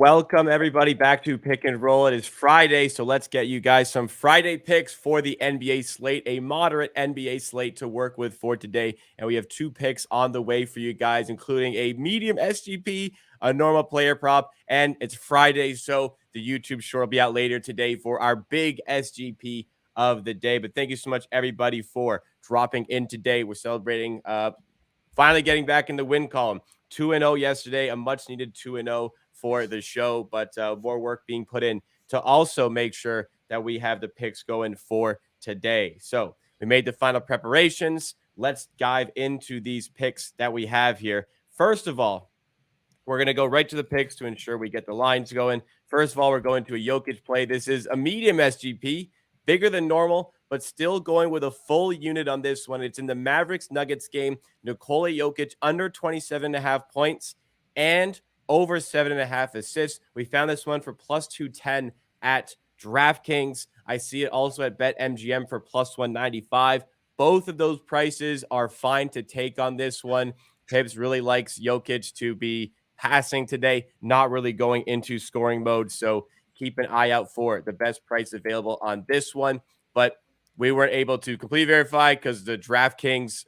Welcome, everybody, back to Pick and Roll. It is Friday, so let's get you guys some Friday picks for the NBA slate, a moderate NBA slate to work with for today. And we have 2 picks on the way for you guys, including a medium SGP, a normal player prop, and it's Friday, so the YouTube short will be out later today for our big SGP of the day. But thank you so much, everybody, for dropping in today. We're celebrating finally getting back in the win column. 2-0 yesterday, a much-needed 2-0 for the show, but more work being put in to also make sure that we have the picks going for today. So we made the final preparations. Let's dive into these picks that we have here. First of all, we're going to go right to the picks to ensure we get the lines going. First of all, we're going to a Jokic play. This is a medium SGP, bigger than normal, but still going with a full unit on this one. It's in the Mavericks-Nuggets game. Nikola Jokic under 27.5 points and over 7.5 assists. We found this one for plus 210 at DraftKings. I see it also at BetMGM for plus 195. Both of those prices are fine to take on this one. Pips really likes Jokic to be passing today, not really going into scoring mode. So keep an eye out for the best price available on this one. But we weren't able to completely verify because the DraftKings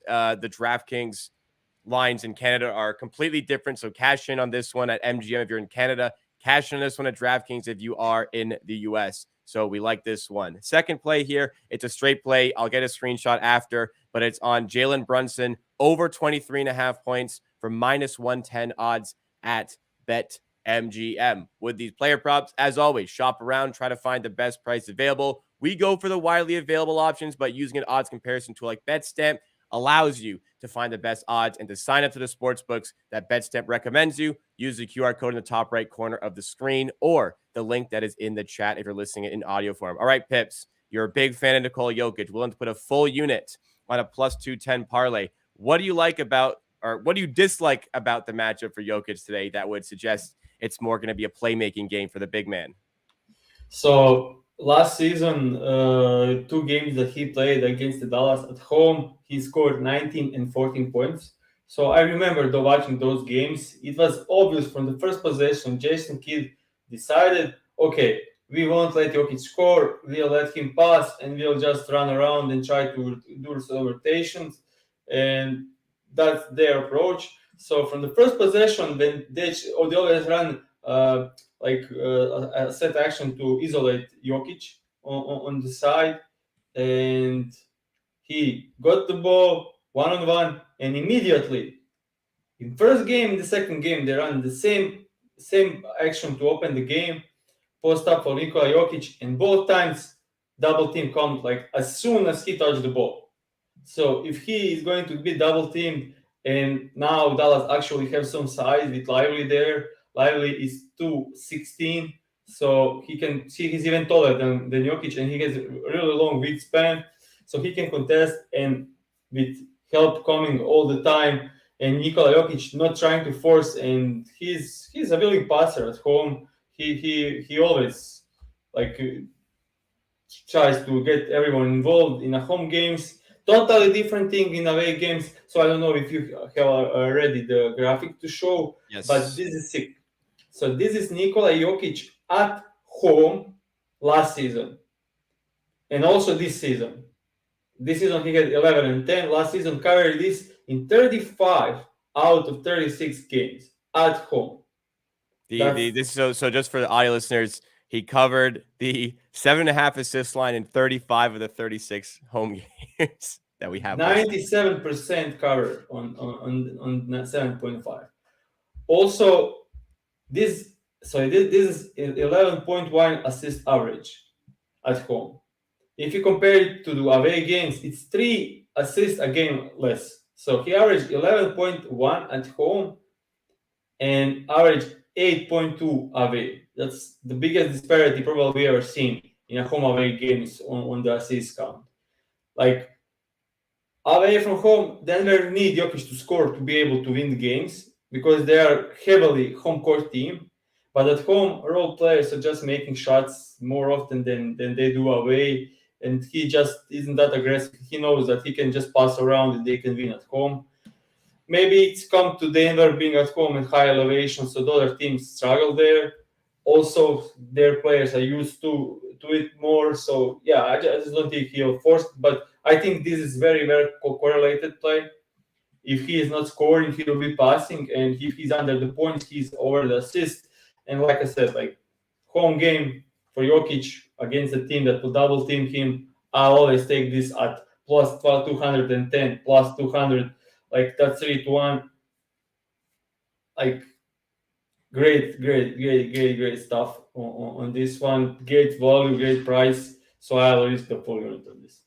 lines in Canada are completely different. So cash in on this one at MGM if you're in Canada. Cash in on this one at DraftKings if you are in the US. So we like this one. Second play here, it's a straight play. I'll get a screenshot after, but it's on Jalen Brunson over 23.5 points for minus 110 odds at BetMGM. With these player props, as always, shop around, try to find the best price available. We go for the widely available options, but using an odds comparison tool like BetStamp allows you to find the best odds and to sign up to the sports books that BetStamp recommends you. Use the QR code in the top right corner of the screen or the link that is in the chat if you're listening in audio form. All right, Pips, you're a big fan of Nikola Jokic, willing to put a full unit on a plus 210 parlay. What do you like about, or what do you dislike about the matchup for Jokic today that would suggest it's more going to be a playmaking game for the big man? So last season, 2 games that he played against the Dallas at home, he scored 19 and 14 points. So I remember watching those games. It was obvious from the first possession, Jason Kidd decided, okay, we won't let Jokic score, we'll let him pass, and we'll just run around and try to do some rotations. And that's their approach. So from the first possession, when they always run a set action to isolate Jokic on the side, and he got the ball one-on-one, and immediately in first game, in the second game, they run the same action to open the game, post up for Nikola Jokic, and both times double team comes like as soon as he touched the ball. So if he is going to be double teamed, and now Dallas actually have some size with Lively there. Lively is 216, so he can see he's even taller than Jokic, and he has a really long wingspan, so he can contest, and with help coming all the time, and Nikola Jokic not trying to force, and he's a willing passer at home. He always tries to get everyone involved in a home games. Totally different thing in away games. So I don't know if you have already the graphic to show, Yes. but this is sick. So this is Nikola Jokic at home last season, and also this season. This season he had 11 and 10. Last season covered this in 35 out of 36 games at home. So just for the audio listeners, he covered the 7.5 assist line in 35 of the 36 home games that we have. 97% covered on 7.5. Also, this is 11.1 assist average at home. If you compare it to the away games, it's 3 assists a game less. So he averaged 11.1 at home and averaged 8.2 away. That's the biggest disparity probably we ever seen in a home away games on the assist count. Like away from home, Denver need Jokic to score to be able to win the games because they are heavily home court team. But at home, role players are just making shots more often than they do away. And he just isn't that aggressive. He knows that he can just pass around and they can win at home. Maybe it's come to Denver being at home at high elevation, so the other teams struggle there. Also, their players are used to it more. So yeah, I just don't think he'll force. But I think this is very very correlated play. If he is not scoring, he'll be passing, and if he's under the points, he's over the assist. And like I said, like home game for Jokic against a team that will double team him, I always take this at plus 210, plus 200. Like that's 3-1. Like great stuff on this one. Great value, great price. So I'll risk the full unit on this.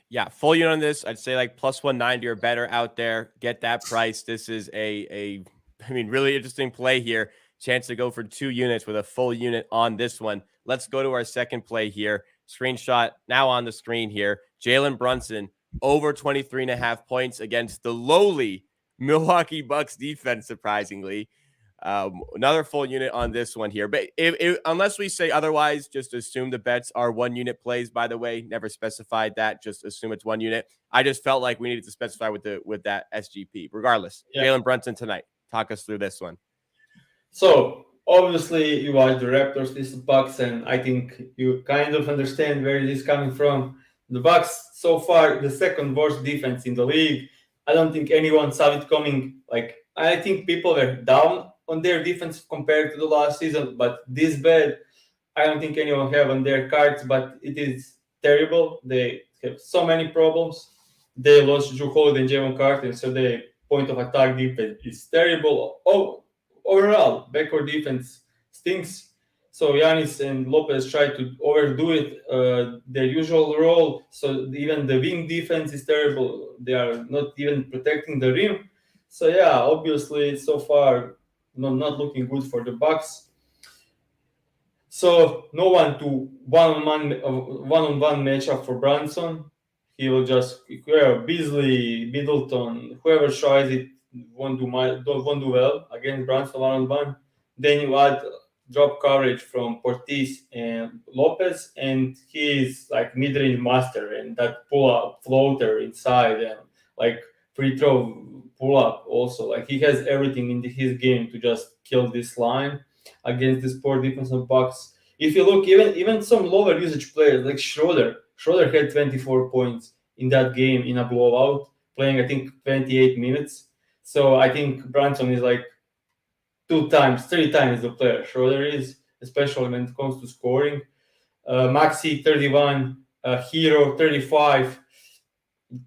Yeah, full unit on this. I'd say like plus 190 or better out there. Get that price. This is I mean, really interesting play here. Chance to go for 2 units with a full unit on this one. Let's go to our second play here. Screenshot now on the screen here. Jalen Brunson over 23.5 points against the lowly Milwaukee Bucks defense, surprisingly. Another full unit on this one here, but unless we say otherwise, just assume the bets are 1 unit plays. By the way, never specified that. Just assume it's 1 unit. I just felt like we needed to specify with that SGP. Regardless, Yeah. Jalen Brunson tonight. Talk us through this one. So obviously you watch the Raptors, this is Bucks, and I think you kind of understand where it is coming from. The Bucks so far the second worst defense in the league. I don't think anyone saw it coming. Like I think people were down on their defense compared to the last season, but this bad, I don't think anyone have on their cards. But it is terrible. They have so many problems. They lost Drew Holiday and Javon Carter, so their point of attack defense is terrible. Oh, overall, backcourt defense stinks. So Giannis and Lopez try to overdo it, their usual role. So even the wing defense is terrible. They are not even protecting the rim. So yeah, obviously so far not looking good for the Bucks. So no one to one-on-one matchup for Brunson. He will just Beasley, Middleton, whoever tries it won't do well against Brunson one-on-one. Then you add drop coverage from Portis and Lopez, and he is like mid-range master and that pull-up floater inside and like free throw pull-up also. Like he has everything in his game to just kill this line against this poor defensive Bucks. If you look, even some lower usage players like Schroeder had 24 points in that game in a blowout, playing I think 28 minutes. So I think Brunson is like 3 times the player Schroeder is, especially when it comes to scoring. Maxi 31, Hero 35.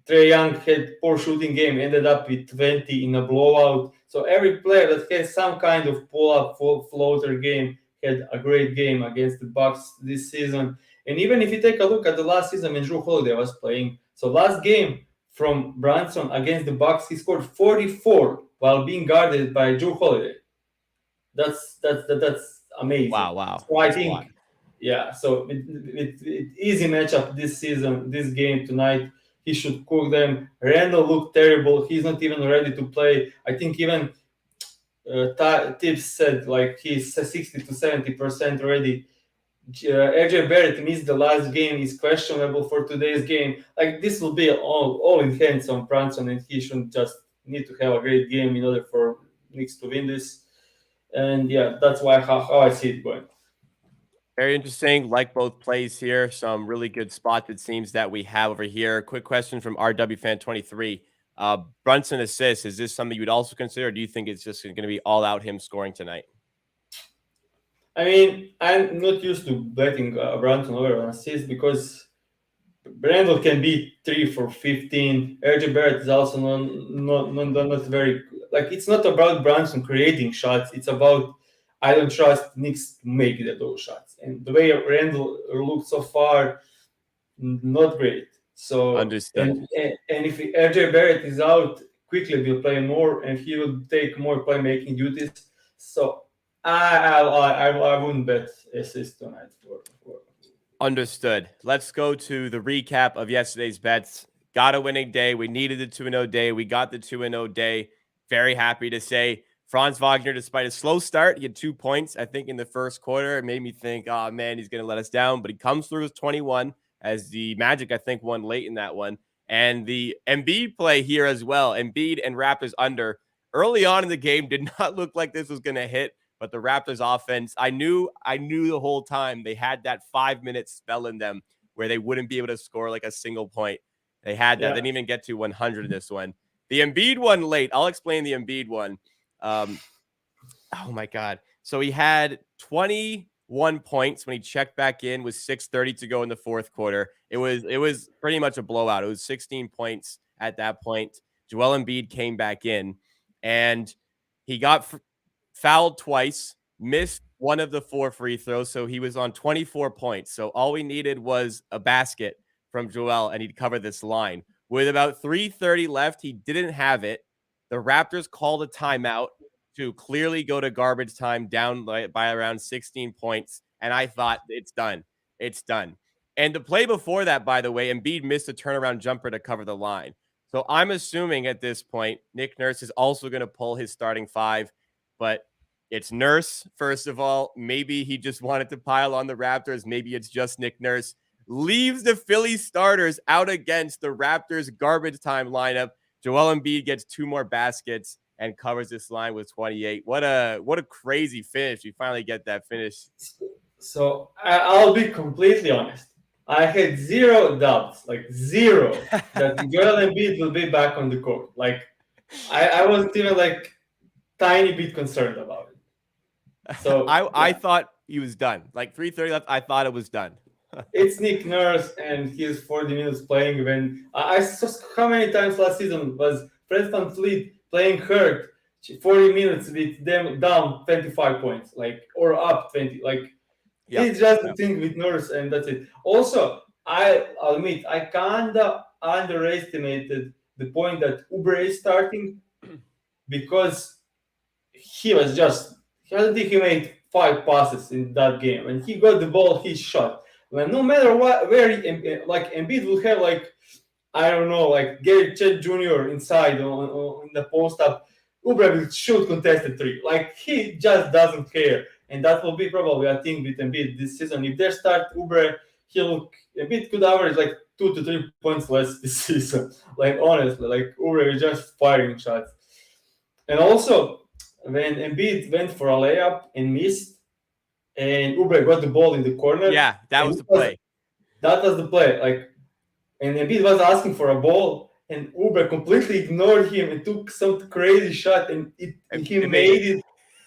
Trae Young had poor shooting game, ended up with 20 in a blowout. So every player that has some kind of pull-up floater game had a great game against the Bucks this season. And even if you take a look at the last season when Drew Holiday was playing, so last game from Brunson against the Bucks, he scored 44 while being guarded by Drew Holiday. That's amazing. Wow. So I think, yeah. So it easy matchup this season, this game tonight. He should cook them. Randall looked terrible. He's not even ready to play. I think even Tips said like he's 60 to 70% ready. AJ Barrett missed the last game. He's questionable for today's game. Like this will be all in hands on Brunson, and he shouldn't just need to have a great game in order for Knicks to win this. And yeah, that's why how I see it going. Very interesting. Like both plays here. Some really good spots, it seems, that we have over here. Quick question from RW Fan 23. Brunson assists. Is this something you would also consider? Or do you think it's just going to be all out him scoring tonight? I mean, I'm not used to betting Brunson over an assist because Randall can be 3 for 15. RJ Barrett is also not very like. It's not about Brunson creating shots. It's about I don't trust Knicks to make those shots. And the way Randall looked so far, not great. So Understood. And if RJ Barrett is out, quickly will play more, and he will take more playmaking duties. So I wouldn't bet assist tonight for. Understood. Let's go to the recap of yesterday's bets. Got a winning day. We needed the 2-0 day. We got the 2-0 day. Very happy to say Franz Wagner, despite a slow start, he had 2 points, I think, in the first quarter. It made me think, oh, man, he's going to let us down. But he comes through with 21 as the Magic, I think, won late in that one. And the Embiid play here as well. Embiid and Raptors under. Early on in the game, did not look like this was going to hit. But the Raptors offense, I knew the whole time they had that 5-minute spell in them where they wouldn't be able to score like a single point. They had that. They didn't even get to 100 in this one. The Embiid one late. I'll explain the Embiid one. Oh my God. So he had 21 points when he checked back in with 6:30 to go in the fourth quarter. It was pretty much a blowout. It was 16 points at that point. Joel Embiid came back in and he got fouled twice, missed one of the 4 free throws. So he was on 24 points. So all we needed was a basket from Joel and he'd cover this line. With about 3:30 left, he didn't have it. The Raptors called a timeout to clearly go to garbage time down by around 16 points. And I thought, it's done. It's done. And the play before that, by the way, Embiid missed a turnaround jumper to cover the line. So I'm assuming at this point, Nick Nurse is also going to pull his starting 5. But it's Nurse, first of all. Maybe he just wanted to pile on the Raptors. Maybe it's just Nick Nurse. Leaves the Philly starters out against the Raptors garbage time lineup. Joel Embiid gets 2 more baskets and covers this line with 28. What a crazy finish. We finally get that finish. So I'll be completely honest. I had zero doubts, like zero, that Joel Embiid will be back on the court. Like I wasn't even like tiny bit concerned about it. So I thought he was done. Like 3:30 left, I thought it was done. It's Nick Nurse and he's 40 minutes playing when I saw how many times last season was Fred VanVleet playing hurt 40 minutes with them down 25 points, like, or up 20. Like, it's just the thing with Nurse, and that's it. Also, I'll admit, I kinda underestimated the point that Oubre is starting because he was just, I don't think he made 5 passes in that game. When he got the ball, he shot. Well, no matter what, where like Embiid will have like, I don't know, like Gary Chet Jr. inside on the post up, Oubre will shoot contested 3. Like he just doesn't care, and that will be probably a thing with Embiid this season. If they start Oubre, Embiid could average like 2 to 3 points less this season. Like honestly, like Oubre is just firing shots. And also, when Embiid went for a layup and missed, and Oubre got the ball in the corner. Yeah, that was the play. That was the play. Like, and Embiid was asking for a ball, and Oubre completely ignored him and took some crazy shot, and he made it.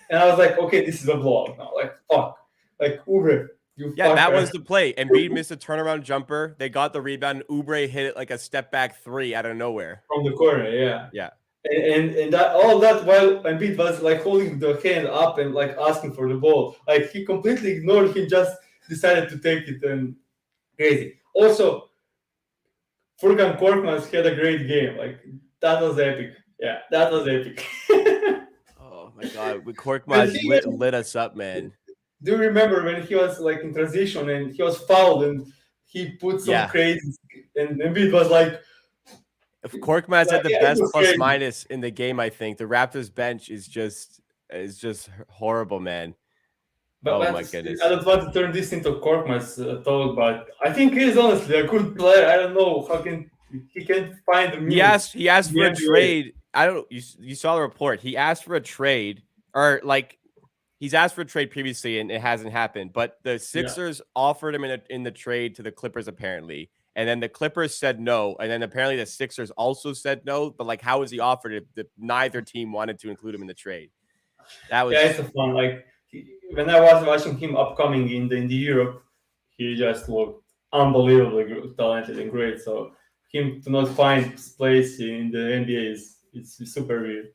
And I was like, okay, this is a blowout now. Like, fuck. Like, Oubre, you fucker. That was the play. Embiid missed a turnaround jumper. They got the rebound, and Oubre hit it like a step back 3 out of nowhere. From the corner, yeah. Yeah. And that all that while Embiid was like holding the hand up and like asking for the ball, like he completely ignored. He just decided to take it, and crazy. Also, Furkan Korkmaz had a great game. Like that was epic. Yeah, that was epic. Oh my God, Korkmaz lit us up, man. Do you remember when he was like in transition and he was fouled and he put some crazy, and Embiid was like. If Korkmaz had the best plus minus in the game, I think the Raptors bench is just horrible, man. But my goodness! I don't want to turn this into Korkmaz talk, but I think he's honestly a good player. I don't know how he can find the. He asked for a trade. I don't. You saw the report. He asked for a trade, or like he's asked for a trade previously, and it hasn't happened. But the Sixers offered him in the trade to the Clippers apparently. And then the Clippers said no. And then apparently the Sixers also said no. But like, how was he offered if neither team wanted to include him in the trade? That was it's fun. Like when I was watching him upcoming in the Europe, he just looked unbelievably talented and great. So him to not find place in the NBA it's super weird.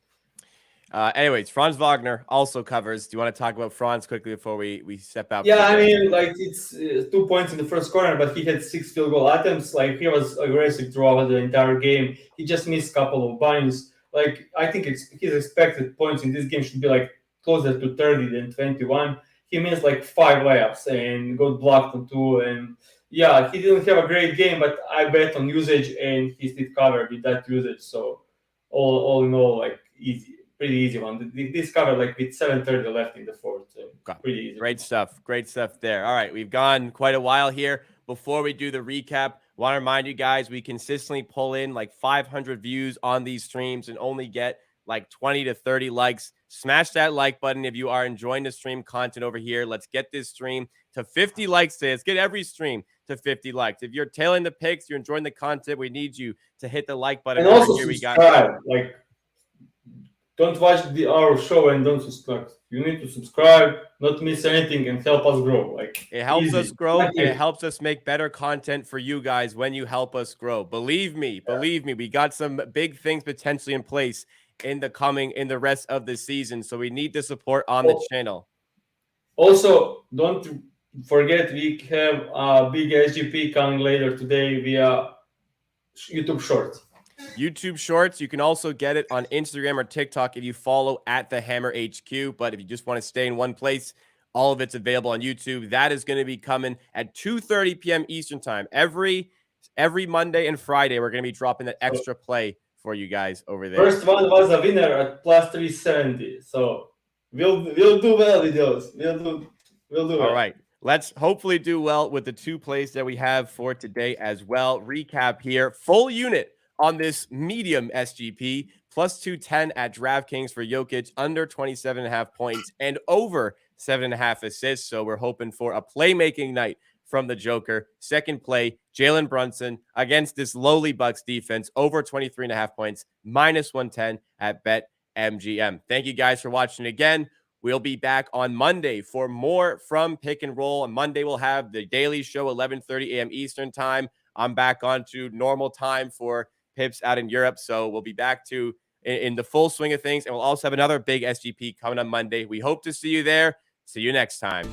Anyways, Franz Wagner also covers. Do you want to talk about Franz quickly before we step out? Yeah, I mean, like it's 2 points in the first quarter, but he had 6 field goal attempts. Like he was aggressive throughout the entire game. He just missed a couple of bunnies. Like I think his expected points in this game should be like closer to 30 than 21. He missed like 5 layups and got blocked on 2. And yeah, he didn't have a great game, but I bet on usage and he did cover with that usage. So all in all, like easy. Pretty easy one. This covered like with 7:30 left in the fourth. So pretty easy. Great stuff there. All right, we've gone quite a while here. Before we do the recap, want to remind you guys we consistently pull in like 500 views on these streams and only get like 20 to 30 likes. Smash that like button if you are enjoying the stream content over here. Let's get this stream to 50 likes today. Let's get every stream to 50 likes. If you're tailing the picks, you're enjoying the content, we need you to hit the like button. And Over also here, we got subscribe. Like, don't watch our show and don't subscribe. You need to subscribe, not miss anything, and help us grow. Like, it helps easy. us grow and it helps us make better content for you guys when you help us grow. Believe me, we got some big things potentially in place in the rest of the season. So we need the support on the channel. Also, don't forget we have a big SGP coming later today via YouTube Shorts. YouTube Shorts. You can also get it on Instagram or TikTok if you follow at the Hammer HQ. But if you just want to stay in one place, all of it's available on YouTube. That is going to be coming at 2:30 p.m. Eastern time. Every Monday and Friday, we're going to be dropping that extra play for you guys over there. First one was a winner at plus 370. So we'll do well with those. We'll do well. All right. Let's hopefully do well with the two plays that we have for today as well. Recap here. Full unit on this medium SGP, plus 210 at DraftKings for Jokic, under 27.5 points and over 7.5 assists. So we're hoping for a playmaking night from the Joker. Second play, Jalen Brunson against this lowly Bucks defense, over 23.5 points, minus 110 at BetMGM. Thank you guys for watching again. We'll be back on Monday for more from Pick and Roll. On Monday, we'll have the daily show, 11:30 a.m. Eastern time. I'm back on to normal time for Pips out in Europe. So we'll be back to in the full swing of things. And we'll also have another big SGP coming on Monday. We hope to see you there. See you next time.